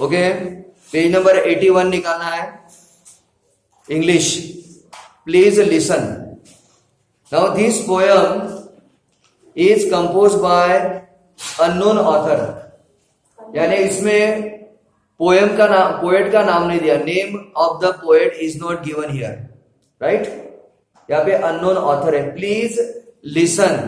Okay, page number 81 निकालना है। English, please listen. Now this poem is compose bye unknown author, यानी इसमें poem का नाम, पोएट का नाम नहीं दिया, name of the poet is not given here, right. यहाँ पे अननोन ऑथर है। प्लीज लिसन,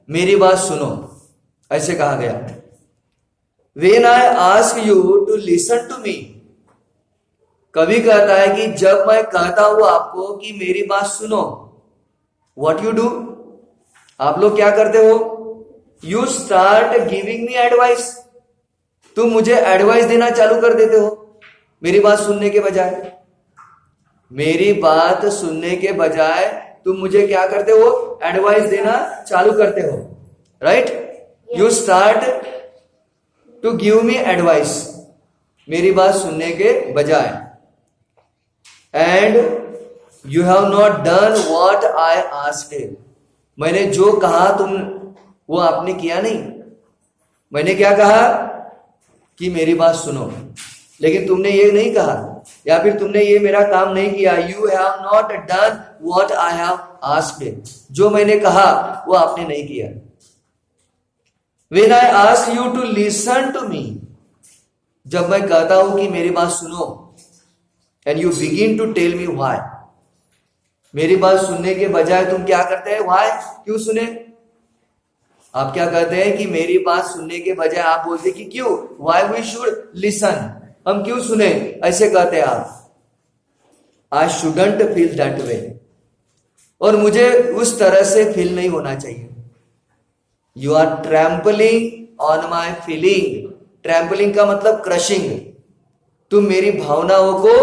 मेरी बात सुनो, ऐसे कहा गया। When I ask you to listen to me, कवि कहता है कि जब मैं कहता हूं आपको कि मेरी बात सुनो, what you do, आप लोग क्या करते हो? You start giving me advice, तुम मुझे एडवाइस देना चालू कर देते हो मेरी बात सुनने के बजाय। मेरी बात सुनने के बजाय तुम मुझे क्या करते हो? एडवाइस देना चालू करते हो, right. You start to give me advice, मेरी बात सुनने के बजाय। And you have not done what I asked, मैंने जो कहा तुम वो आपने किया नहीं। मैंने क्या कहा कि मेरी बात सुनो, लेकिन तुमने ये नहीं कहा, या फिर तुमने ये मेरा काम नहीं किया। You have not done what I have asked, जो मैंने कहा वो आपने नहीं किया। When I ask you to listen to me, जब मैं कहता हूं कि मेरी बात सुनो, and you begin to tell me why, मेरी बात सुनने के बजाय तुम क्या करते हैं? why, क्यों सुने? आप क्या कहते हैं कि मेरी बात सुनने के बजाय आप बोलते कि क्यों, why we should listen, हम क्यों सुने, ऐसे कहते हैं आप। I shouldn't feel that way, और मुझे उस तरह से फील नहीं होना चाहिए। You are trampling on my feeling, trampling का मतलब क्रशिंग, तुम मेरी भावनाओं को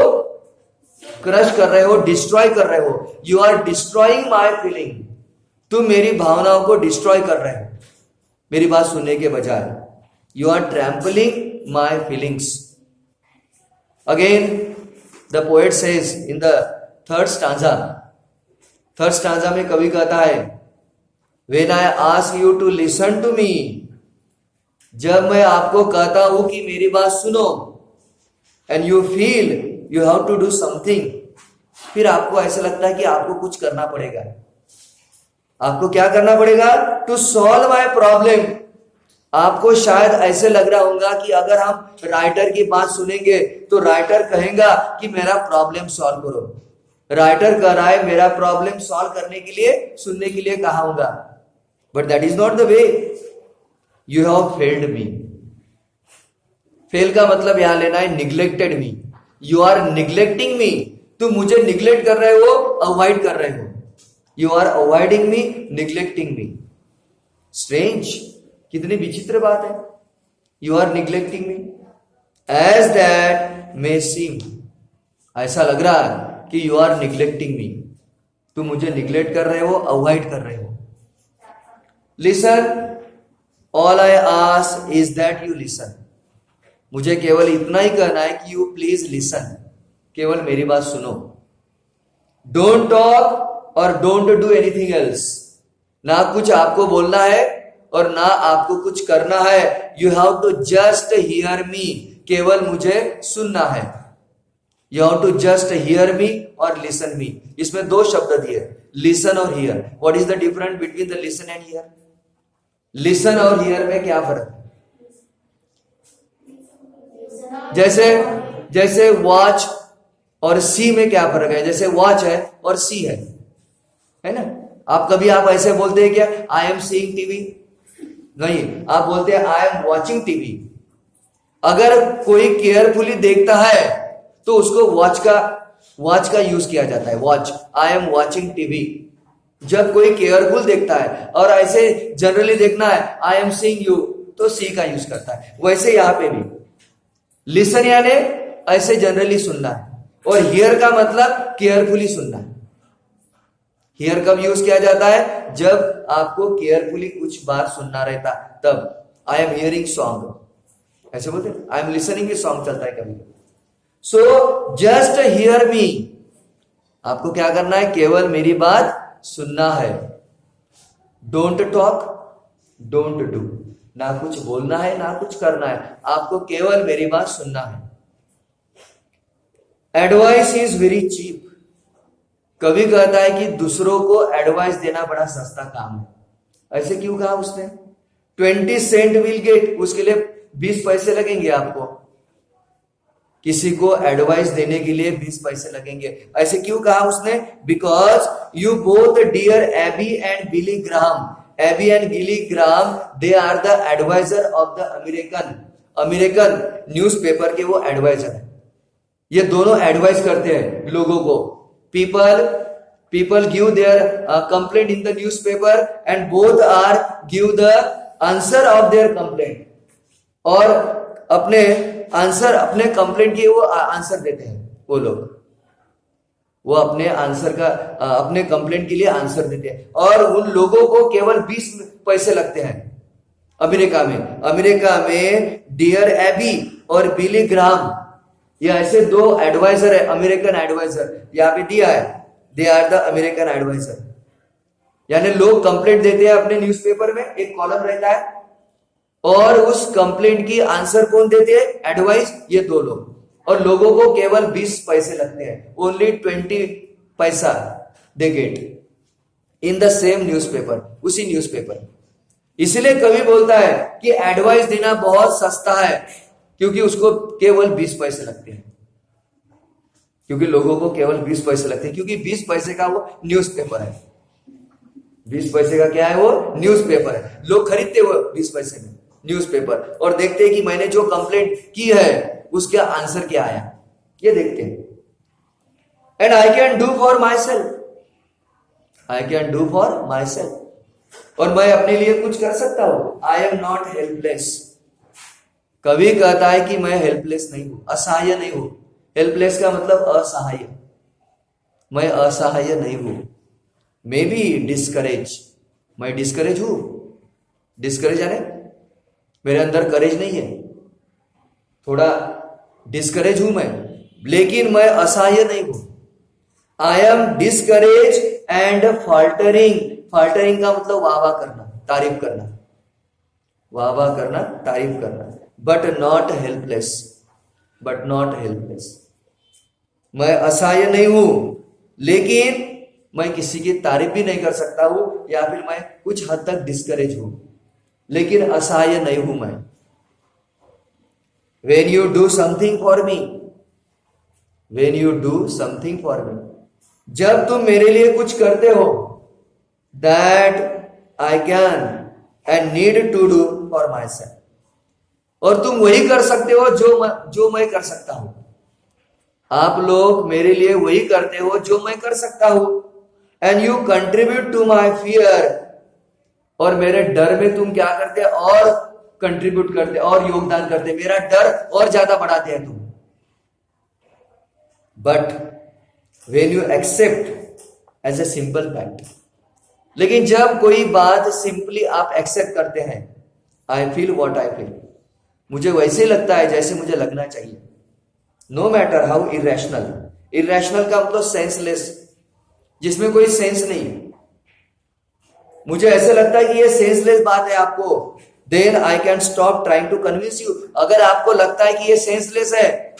क्रश कर रहे हो, डिस्ट्रॉय कर रहे हो। You are destroying my feeling, तुम मेरी भावनाओं को डिस्ट्रॉय कर रहे हो मेरी बात सुनने के बजाय। You are trampling my feelings. Again the poet says in the third stanza, third stanza में कवि कहता है, When I ask you to listen to me, जब मैं आपको कहता हूं कि मेरी बात सुनो, and you feel you have to do something, फिर आपको ऐसा लगता है कि आपको कुछ करना पड़ेगा। आपको क्या करना पड़ेगा? To solve my problem। आपको शायद ऐसे लग रहा होगा कि अगर हम राइटर की बात सुनेंगे तो राइटर कहेगा कि मेरा प्रॉब्लम सॉल्व करो। राइटर कह रहा है मेरा प्रॉब्लम सॉल्व करने के लिए, सुनने के लिए कहा होगा। But that is not the way. You have failed me. Fail का मतलब यहां लेना है neglected me. You are neglecting me. तुम मुझे neglect कर रहे हो, avoid कर रहे हो। You are avoiding me, neglecting me. Strange. कितनी विचित्र बात है। You are neglecting me. As that may seem. ऐसा लग रहा है कि you are neglecting me. तुम मुझे neglect कर रहे हो, avoid कर रहे हो। Listen, all I ask is that you listen. मुझे केवल इतना ही कहना है कि you please listen. केवल मेरी बात सुनो। Don't talk और don't do anything else. ना कुछ आपको बोलना है और ना आपको कुछ करना है। You have to just hear me. केवल मुझे सुनना है। You have to just hear me और listen me. इसमें दो शब्द दिए, listen और hear. What is the difference between the listen and hear? Listen और हियर में क्या फर्क है? जैसे वॉच और सी में क्या फर्क है? जैसे वॉच है और सी है ना। आप कभी आप ऐसे बोलते हैं क्या, आई एम सीइंग टीवी? नहीं, आप बोलते हैं आई एम वॉचिंग टीवी। अगर कोई केयरफुली देखता है तो उसको वॉच का यूज किया जाता है, watch, I am watching TV. जब कोई केयरफुल देखता है और ऐसे जनरली देखना है आई एम सीइंग यू, तो सी का यूज करता है। वैसे यहां पे भी लिसन यानी ऐसे जनरली सुनना है, और हियर का मतलब केयरफुली सुनना है। हियर कब यूज किया जाता है? जब आपको केयरफुली कुछ बात सुनना रहता तब। आई एम हियरिंग सॉन्ग, ऐसे बोलते हैं। आई एम लिसनिंग सॉन्ग चलता है कभी। सो जस्ट हियर मी, आपको क्या करना है? केवल मेरी बात सुनना है। डोंट टॉक, डोंट डू, ना कुछ बोलना है ना कुछ करना है, आपको केवल मेरी बात सुनना है। Advice is very cheap. कवि कहता है कि दूसरों को एडवाइस देना बड़ा सस्ता काम है। ऐसे क्यों कहा उसने? 20 सेंट विल गेट, उसके लिए 20 पैसे लगेंगे आपको। किसी को एडवाइस देने के लिए 20 पैसे लगेंगे, ऐसे क्यों कहा उसने? Because you both dear Abby and Billy Graham, Abby and Billy Graham, they are the adviser of the American newspaper के वो एडवाइजर है। ये दोनों एडवाइस करते हैं लोगों को। people give their complaint in the newspaper and both are give the answer of their complaint, और अपने आंसर, अपने कंप्लेंट की वो आंसर देते हैं। वो लोग वो अपने आंसर का अपने कंप्लेंट के लिए आंसर देते हैं, और उन लोगों को केवल 20 पैसे लगते हैं। अमेरिका में डियर एबी और बिली ग्राहम, ये ऐसे दो एडवाइजर है, अमेरिकन एडवाइजर। यहां पे दिया है, they are the American adviser. यानी लोग कंप्लेंट देते हैं अपने न्यूज़पेपर में, एक कॉलम रहता है, और उस कंप्लेंट की आंसर कौन देते हैं? एडवाइस, ये दो लोग। और लोगों को केवल 20 पैसे लगते हैं, ओनली 20 पैसा they get in the same newspaper, उसी न्यूज़पेपर। इसलिए कवि बोलता है कि एडवाइस देना बहुत सस्ता है, क्योंकि उसको केवल 20 पैसे लगते हैं, क्योंकि लोगों को केवल 20 पैसे लगते हैं, क्योंकि 20 पैसे का वो न्यूज़पेपर है। 20 पैसे का क्या है? वो न्यूज़पेपर है। लोग खरीदते वो 20 पैसे में न्यूज़पेपर, और देखते हैं कि मैंने जो कंप्लेंट की है उसका आंसर क्या आया, ये देखते हैं। And I can do for my self, और मैं अपने लिए कुछ कर सकता हूं। I am not helpless. कवि कहता है कि मैं हेल्पलेस नहीं हूं, असहाय नहीं हूं। हेल्पलेस का मतलब असहाय, मैं असहाय नहीं हूं। मे बी डिस्करेज, मैं डिस्करेज हूं। डिस्करेज यानी मेरे अंदर करेज नहीं है, थोड़ा डिस्करेज हूं मैं, लेकिन मैं असहाय नहीं हूं। I am discourage and faltering. Faltering का मतलब वाह करना, तारीफ करना, वाह करना, तारीफ करना। बट नॉट हेल्पलेस, मैं असहाय नहीं हूं, लेकिन मैं किसी की तारीफ भी नहीं कर सकता हूं, या फिर मैं कुछ हद तक डिस्करेज हूं, लेकिन असहाय नहीं हूं मैं। When you do something for me, जब तुम मेरे लिए कुछ करते हो, that I can and need to do for myself, और तुम वही कर सकते हो जो मैं कर सकता हूं। आप लोग मेरे लिए वही करते हो जो मैं कर सकता हूं। And you contribute to my fear, और मेरे डर में तुम क्या करते हैं? और कंट्रीब्यूट करते, और योगदान करते, मेरा डर और ज्यादा बढ़ाते हैं तुम। But when you accept as a simple fact, लेकिन जब कोई बात सिंपली आप एक्सेप्ट करते हैं, I feel what I feel, मुझे वैसे लगता है जैसे मुझे लगना चाहिए। नो मैटर हाउ इरेशनल का मतलब सेंसलेस, जिसमें कोई सेंस नहीं। मुझे ऐसे लगता है कि ये सेंसलेस बात है आपको, then I can stop trying to convince you. अगर आपको लगता है कि ये सेंसलेस है,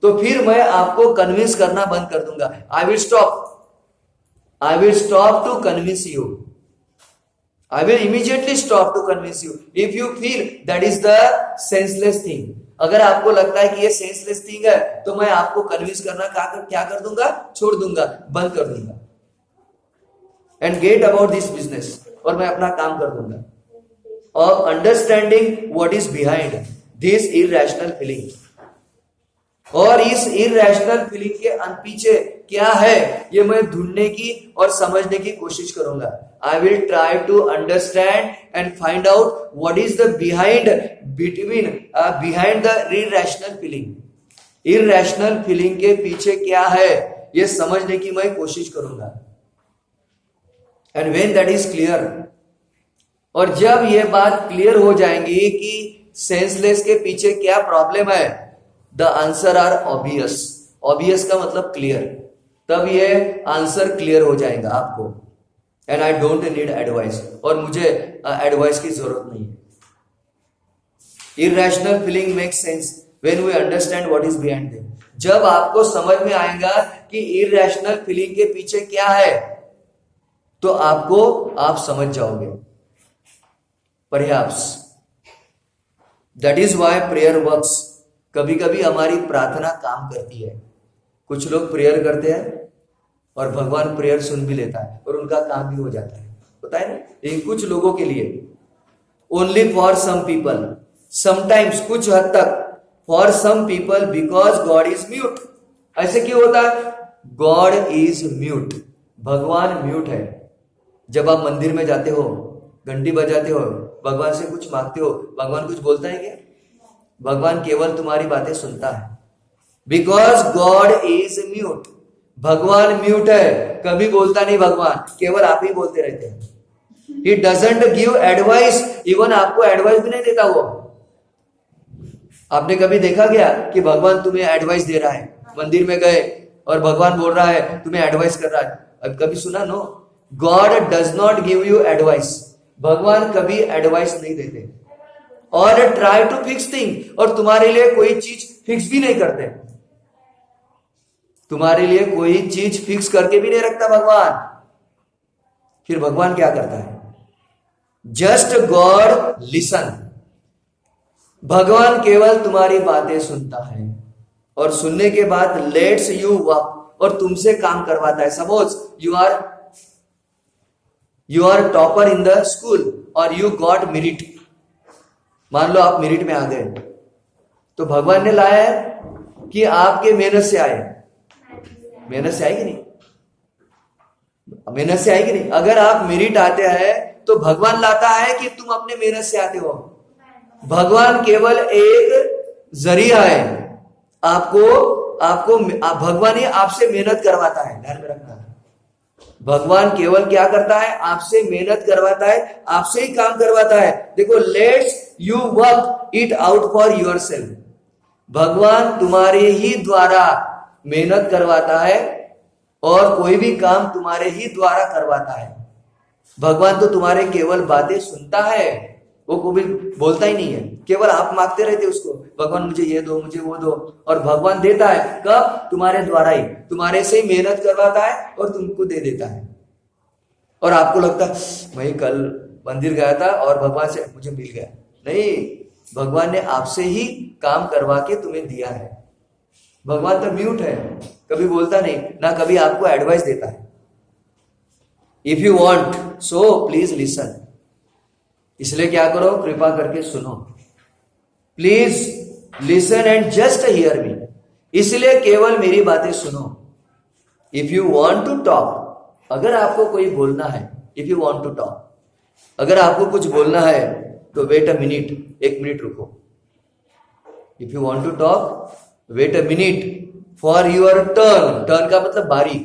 तो फिर मैं आपको कन्विंस करना बंद कर दूंगा। I will stop to convince you. I will immediately stop to convince you if you feel that is the senseless thing. अगर आपको लगता है कि ये सेंसलेस थिंग है, तो मैं आपको कन्विंस करना क्या कर दूंगा? छोड़ दूंगा, बंद कर दूंगा। And get about this business, और मैं अपना काम कर दूंगा। Of understanding what is behind this irrational feeling, और इस इररेशनल फीलिंग के पीछे क्या है, ये मैं ढूंढने की और समझने की कोशिश करूंगा। I will try to understand and find out what is the behind the irrational feeling. Irrational feeling के पीछे क्या है, ये समझने की मैं कोशिश करूंगा। And when that is clear, और जब ये बात क्लियर हो जाएंगी कि सेंसलेस के पीछे क्या प्रॉब्लम है, the answer are obvious. Obvious का मतलब क्लियर, तब ये आंसर क्लियर हो जाएगा आपको। And I don't need advice, और मुझे एडवाइस की जरूरत नहीं है। Irrational feeling make sense when we understand what is behind them. जब आपको समझ में आएगा कि इरेशनल फीलिंग के पीछे क्या है, तो आप समझ जाओगे. Perhaps that is why prayer works. कभी कभी हमारी प्रार्थना काम करती है. कुछ लोग प्रेयर करते हैं और भगवान प्रेयर सुन भी लेता है और उनका काम भी हो जाता है, होता है ना. लेकिन कुछ लोगों के लिए, only for some people, sometimes, कुछ हद तक, for some people, because God is mute. ऐसे क्यों होता है? God is mute. भगवान म्यूट है. जब आप मंदिर में जाते हो, घंटी बजाते हो, भगवान से कुछ मांगते हो, भगवान कुछ बोलता है क्या? भगवान केवल तुम्हारी बातें सुनता है. Because God is mute. भगवान म्यूट है, कभी बोलता नहीं भगवान, केवल आप ही बोलते रहते हैं. He doesn't give advice, even आपको एडवाइस भी नहीं देता वो. आपने कभी देखा क्या कि भगवान तुम्हें एडवाइस दे रहा है? मंदिर में गए और भगवान बोल रहा है, तुम्हें एडवाइस कर रहा है. अब कभी सुना? No. God does not give you advice. भगवान कभी एडवाइस नहीं देते. और ट्राई टू फिक्स थिंग, और तुम्हारे लिए कोई चीज फिक्स भी नहीं करते. तुम्हारे लिए कोई चीज फिक्स करके भी नहीं रखता भगवान. फिर भगवान क्या करता है? Just God listen. भगवान केवल तुम्हारी बातें सुनता है और सुनने के बाद लेट्स यू वर्क, और तुमसे काम करवाता है. Suppose you are topper in the school और यू गॉट मेरिट. मान लो आप मेरिट में आ गए, तो भगवान ने लाया है कि आपके मेहनत से आए. मेहनत से आएगी नहीं? मेहनत से आएगी नहीं. अगर आप मेरिट आते हैं तो भगवान लाता है कि तुम अपने मेहनत से आते हो? भगवान केवल एक जरिया है. आपको भगवान ही आपसे मेहनत करवाता है. ध्यान में रखना. भगवान केवल क्या करता है? आपसे मेहनत करवाता है, आपसे ही काम करवाता है. देखो, let's you work it out for yourself. भगवान तुम्हारे ही द्वारा मेहनत करवाता है और कोई भी काम तुम्हारे ही द्वारा करवाता है. भगवान तो तुम्हारे केवल बातें सुनता है, वो कभी बोलता ही नहीं है. केवल आप मांगते रहते उसको, भगवान मुझे ये दो, मुझे वो दो, और भगवान देता है. कब? तुम्हारे द्वारा ही. तुम्हारे से ही मेहनत करवाता है और तुमको दे देता है. और आपको लगता है मैं कल मंदिर गया था और भगवान से मुझे मिल गया. नहीं, भगवान ने आपसे ही काम करवा के तुम्हें दिया है. भगवान तो म्यूट है, कभी बोलता नहीं, ना कभी आपको एडवाइस देता है. If you want so please listen. इसलिए क्या करो? कृपा करके सुनो. Please listen and just hear me. इसलिए केवल मेरी बातें सुनो. If you want to talk, अगर आपको कोई बोलना है, if you want to talk, अगर आपको कुछ बोलना है तो वेट अ मिनट, 1 मिनट रुको. If you want to talk, wait a minute for your turn. Turn का मतलब बारी.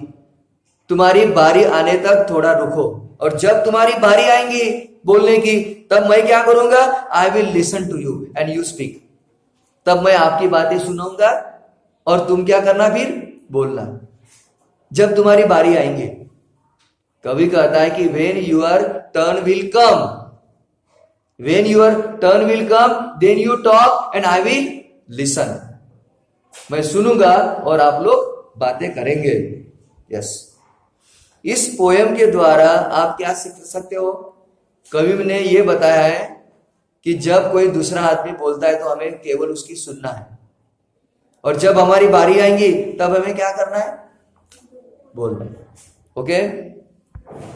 तुम्हारी बारी आने तक थोड़ा रुको, और जब तुम्हारी बारी आएंगी बोलने की, तब मैं क्या करूंगा? I will listen to you and you speak. तब मैं आपकी बातें सुनूंगा और तुम क्या करना? फिर बोलना. जब तुम्हारी बारी आएंगे. कभी कहता है कि when your turn will come, when your turn will come, then you talk and I will listen. मैं सुनूंगा और आप लोग बातें करेंगे. यस. इस पोयम के द्वारा आप क्या सीख सकते हो? कवि ने यह बताया है कि जब कोई दूसरा आदमी बोलता है तो हमें केवल उसकी सुनना है, और जब हमारी बारी आएंगी तब हमें क्या करना है? बोलना. ओके.